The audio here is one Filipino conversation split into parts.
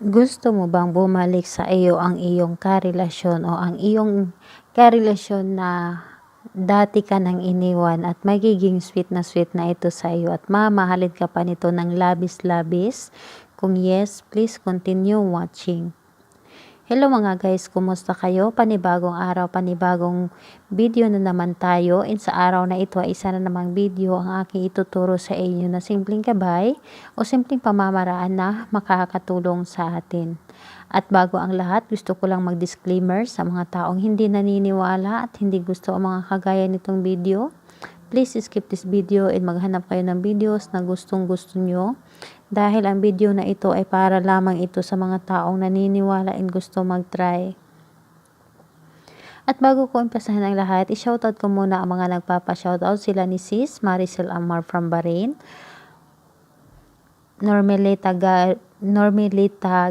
Gusto mo bang bumalik sa iyo ang iyong karelasyon o ang iyong karelasyon na dati ka nang iniwan at magiging sweet na ito sa iyo at mamahalin ka pa nito ng labis-labis? Kung yes, please continue watching. Hello mga guys, kumusta kayo? Panibagong araw, panibagong video na naman tayo. And sa araw na ito ay isa na namang video ang aking ituturo sa inyo na simpleng gabay o simpleng pamamaraan na makakatulong sa atin. At bago ang lahat, gusto ko lang mag-disclaimer sa mga taong hindi naniniwala at hindi gusto ang mga kagaya nitong video. Please skip this video and maghanap kayo ng videos na gustong-gusto nyo. Dahil ang video na ito ay para lamang ito sa mga taong naniniwala and gusto mag-try. At bago ko umpisahan ang lahat, i-shoutout ko muna ang mga nagpapa-shoutout. Sila ni Sis Maricel Amar from Bahrain, Normelita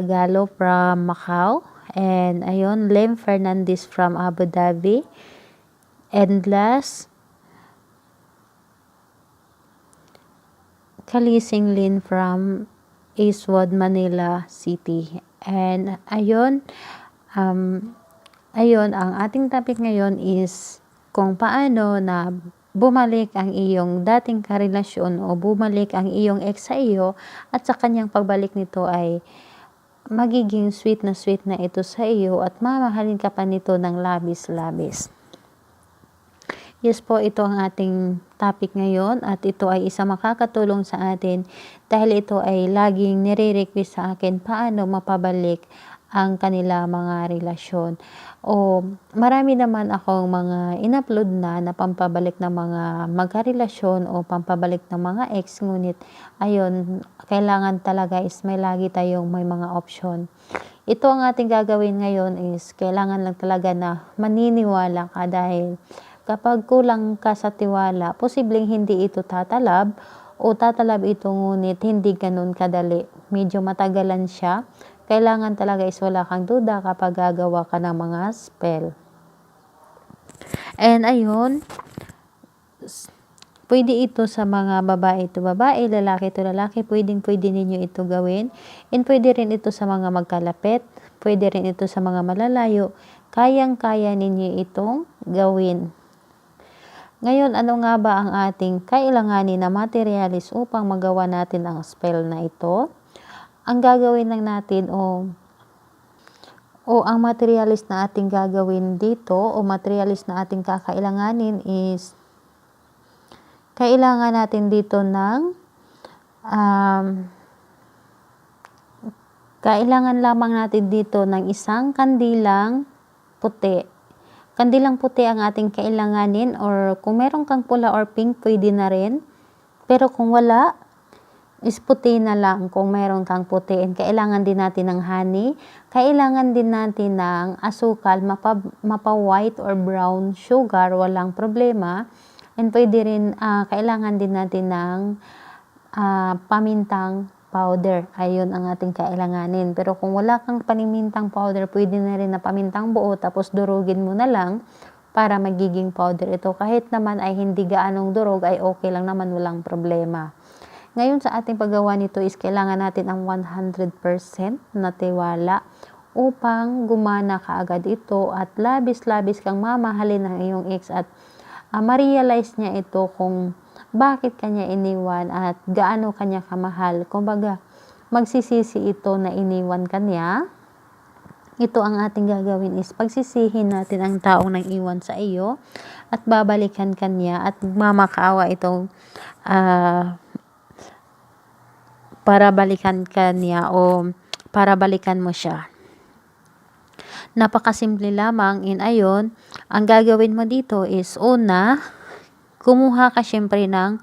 Galo from Macau, and ayun, Lem Fernandez from Abu Dhabi, and last, Kalising Lin from Eastwood, Manila City. And ayun, ang ating topic ngayon is kung paano na bumalik ang iyong dating karelasyon o bumalik ang iyong ex sa iyo at sa kanyang pagbalik nito ay magiging sweet na ito sa iyo at mamahalin ka pa nito ng labis-labis. Yes po, ito ang ating topic ngayon at ito ay isa makakatulong sa atin dahil ito ay laging nire-request sa akin paano mapabalik ang kanila mga relasyon. O marami naman akong mga in-upload na pampabalik ng mga magkarelasyon o pampabalik ng mga ex, ngunit ayun, kailangan talaga is may lagi tayong may mga option. Ito ang ating gagawin ngayon is kailangan lang talaga na maniniwala ka dahil kapag kulang ka sa tiwala, posibleng hindi ito tatalab o tatalab ito ngunit hindi ganun kadali. Medyo matagalan siya. Kailangan talaga is wala kang duda kapag gagawa ka ng mga spell. And ayun, pwede ito sa mga babae to babae, lalaki to lalaki, pwede ninyo ito gawin. And pwede rin ito sa mga magkalapit, pwede rin ito sa mga malalayo. Kayang-kaya ninyo itong gawin. Ngayon, ano nga ba ang ating kailanganin na materialis upang magawa natin ang spell na ito? Ang gagawin lang natin o ang materialis na ating gagawin dito o materialis na ating kakailanganin is kailangan natin dito ng kailangan lamang natin dito ng isang kandilang puti. Kandilang puti ang ating kailanganin or kung meron kang pula or pink, pwede na rin. Pero kung wala, is puti na lang kung meron kang puti. And kailangan din natin ng honey. Kailangan din natin ng asukal, mapa-white or brown sugar, walang problema. And pwede rin, kailangan din natin ng pamintang powder. Ayun ang ating kailanganin. Pero kung wala kang pamintang powder, pwede na rin na pamintang buo tapos durugin mo na lang para magiging powder ito. Kahit naman ay hindi gaanong durog ay okay lang naman, walang problema. Ngayon sa ating paggawa nito is kailangan natin ang 100% na tiwala upang gumana kaagad ito at labis-labis kang mamahalin ng iyong ex at ma-realize niya ito kung bakit kanya iniwan at gaano kanya kamahal. Kumbaga, magsisisi ito na iniwan kanya. Ito ang ating gagawin is pagsisihin natin ang taong nang iwan sa iyo at babalikan kanya at mamakaawa itong para balikan kanya o para balikan mo siya. Napakasimple lamang. In ayon, ang gagawin mo dito is una, kumuha ka syempre ng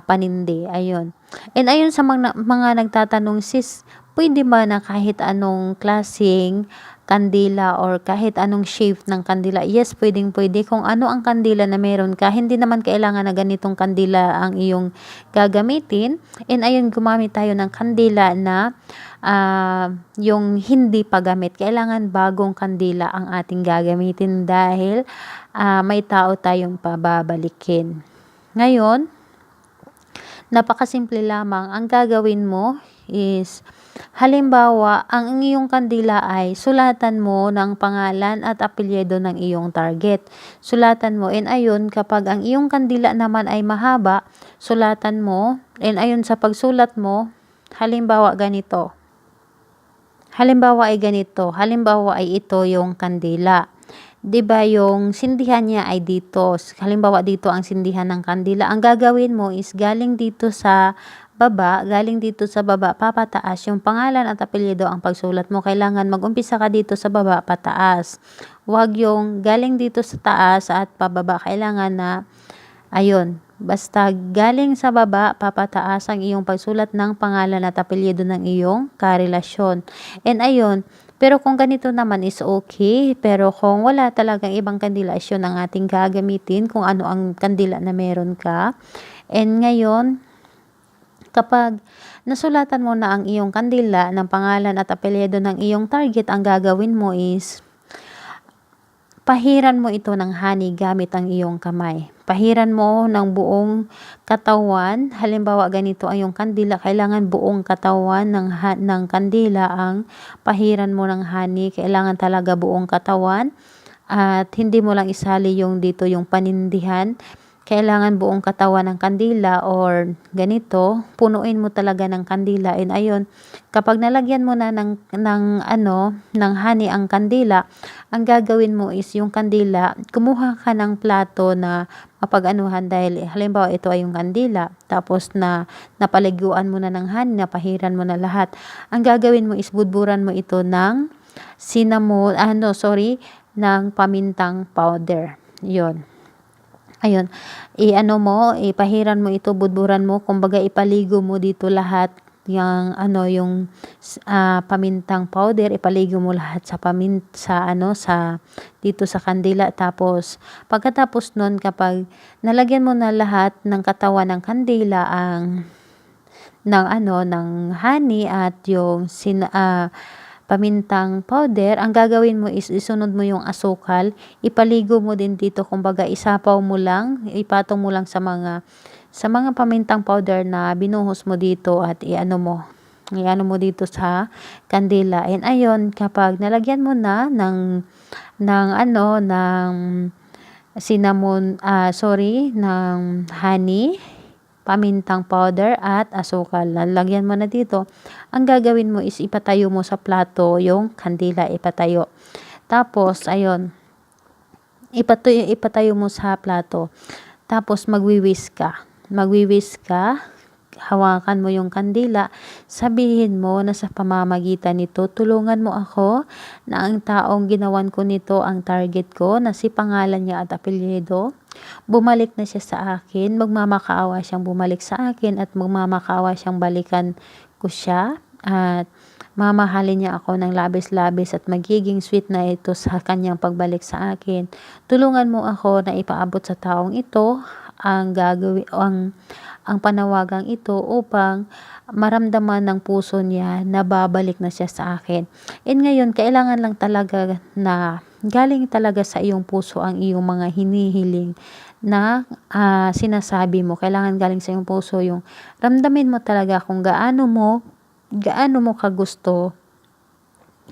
panindi. Ayun. And ayun sa mga nagtatanong, sis, pwede ba na kahit anong klaseng kandila or kahit anong shape ng kandila? Yes, pwede. Kung ano ang kandila na meron ka, hindi naman kailangan na ganitong kandila ang iyong gagamitin. And ayun, gumamit tayo ng kandila na yung hindi pa gamit. Kailangan bagong kandila ang ating gagamitin dahil may tao tayong pababalikin. Ngayon, napakasimple lamang. Ang gagawin mo, is halimbawa, ang iyong kandila ay sulatan mo ng pangalan at apelyido ng iyong target. Sulatan mo, and ayun, kapag ang iyong kandila naman ay mahaba, sulatan mo, and ayun, sa pagsulat mo, halimbawa ganito. Halimbawa ay ito yung kandila. 'Di ba yung sindihan niya ay dito. Halimbawa dito ang sindihan ng kandila. Ang gagawin mo is galing dito sa baba, papataas yung pangalan at apelyido ang pagsulat mo. Kailangan mag-umpisa ka dito sa baba, pataas. Huwag yung galing dito sa taas at pababa. Kailangan na, ayun, basta galing sa baba, papataas ang iyong pagsulat ng pangalan at apelyido ng iyong karelasyon. And ayun, pero kung ganito naman is okay. Pero kung wala talagang ibang kandila, is yun ang ating gagamitin kung ano ang kandila na meron ka. And ngayon, kapag nasulatan mo na ang iyong kandila ng pangalan at apelyido ng iyong target, ang gagawin mo is pahiran mo ito ng honey gamit ang iyong kamay. Pahiran mo ng buong katawan. Halimbawa, ganito ang iyong kandila. Kailangan buong katawan ng kandila ang pahiran mo ng honey. Kailangan talaga buong katawan. At hindi mo lang isali yung dito yung panindihan. Kailangan buong katawan ng kandila or ganito, punuin mo talaga ng kandila. And ayun, kapag nalagyan mo na ng honey ang kandila, ang gagawin mo is yung kandila, kumuha ka ng plato na mapag-anuhan, dahil halimbawa ito ay yung kandila, tapos na napaliguan mo na ng honey, napahiran mo na lahat. Ang gagawin mo is budburan mo ito ng ng pamintang powder. Yun. Ayun, ipahiran mo ito, budburan mo, kumbaga ipaligo mo dito lahat yung pamintang powder, ipaligo mo lahat dito sa kandila. Tapos pagkatapos nun, kapag nalagyan mo na lahat ng katawan ng kandila ng honey at yung pamintang powder, ang gagawin mo is isunod mo yung asukal, ipaligo mo din dito, kumbaga ipatong mo lang sa mga pamintang powder na binuhos mo dito, at iano mo dito sa kandila. And ayun, kapag nalagyan mo na ng honey, pamintang powder at asukal, lalagyan mo na dito. Ang gagawin mo is ipatayo mo sa plato yung kandila, ipatayo. Tapos ayun, ipatayo mo sa plato. Tapos magwi-whisk ka. Hawakan mo yung kandila, sabihin mo na sa pamamagitan nito, tulungan mo ako na ang taong ginawan ko nito ang target ko, na si pangalan niya at apelyido, bumalik na siya sa akin, magmamakaawa siyang bumalik sa akin, at magmamakaawa siyang balikan ko siya, at mamahalin niya ako ng labis-labis, at magiging sweet na ito sa kanyang pagbalik sa akin. Tulungan mo ako na ipaabot sa taong ito ang panawagang ito, upang maramdaman ng puso niya na babalik na siya sa akin. And ngayon, kailangan lang talaga na galing talaga sa iyong puso ang iyong mga hinihiling na sinasabi mo. Kailangan galing sa iyong puso, yung ramdamin mo talaga kung gaano mo kagusto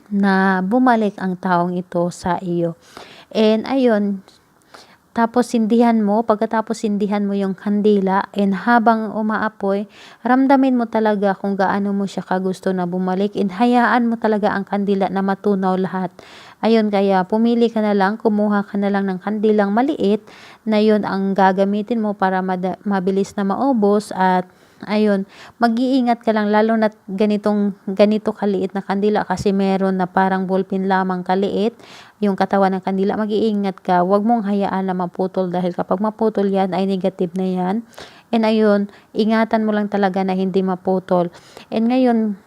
na bumalik ang taong ito sa iyo. And ayun, pagkatapos sindihan mo yung kandila, and habang umaapoy, ramdamin mo talaga kung gaano mo siya kagusto na bumalik, and hayaan mo talaga ang kandila na matunaw lahat. Ayun, kaya kumuha ka na lang ng kandilang maliit, na yun ang gagamitin mo para mabilis na maubos. At ayun, mag-iingat ka lang, lalo na ganito kaliit na kandila, kasi meron na parang ballpen lamang kaliit yung katawan ng kandila. Mag-iingat ka, wag mong hayaan na maputol, dahil kapag maputol yan ay negative na yan. And ayun, ingatan mo lang talaga na hindi maputol. And ngayon,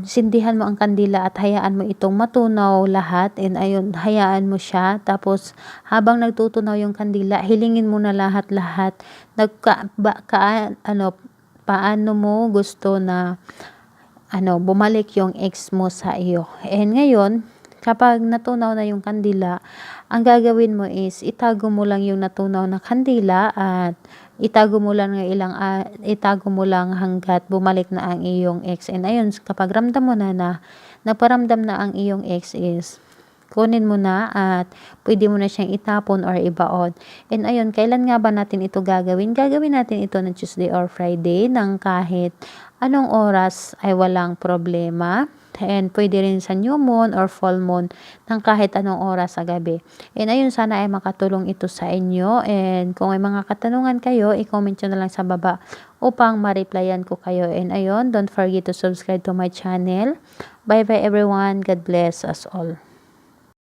sindihan mo ang kandila at hayaan mo itong matunaw lahat. And ayun, hayaan mo siya. Tapos habang nagtutunaw yung kandila, hilingin mo na lahat paano mo gusto na bumalik yung ex mo sa iyo. And ngayon, kapag natunaw na yung kandila, ang gagawin mo is itago mo lang yung natunaw na kandila at itago mo lang hanggat bumalik na ang iyong ex. And ayun, kapag ramdam mo na nagparamdam na ang iyong ex is kunin mo na at pwede mo na siyang itapon or ibaon. And ayun, kailan nga ba natin ito gagawin? Gagawin natin ito ng Tuesday or Friday ng kahit anong oras ay walang problema. And pwede rin sa new moon or full moon ng kahit anong oras sa gabi. And ayun, sana ay makatulong ito sa inyo. And kung may mga katanungan kayo, i-comment nyo na lang sa baba upang ma-replyan ko kayo. And ayun, don't forget to subscribe to my channel. Bye bye everyone. God bless us all.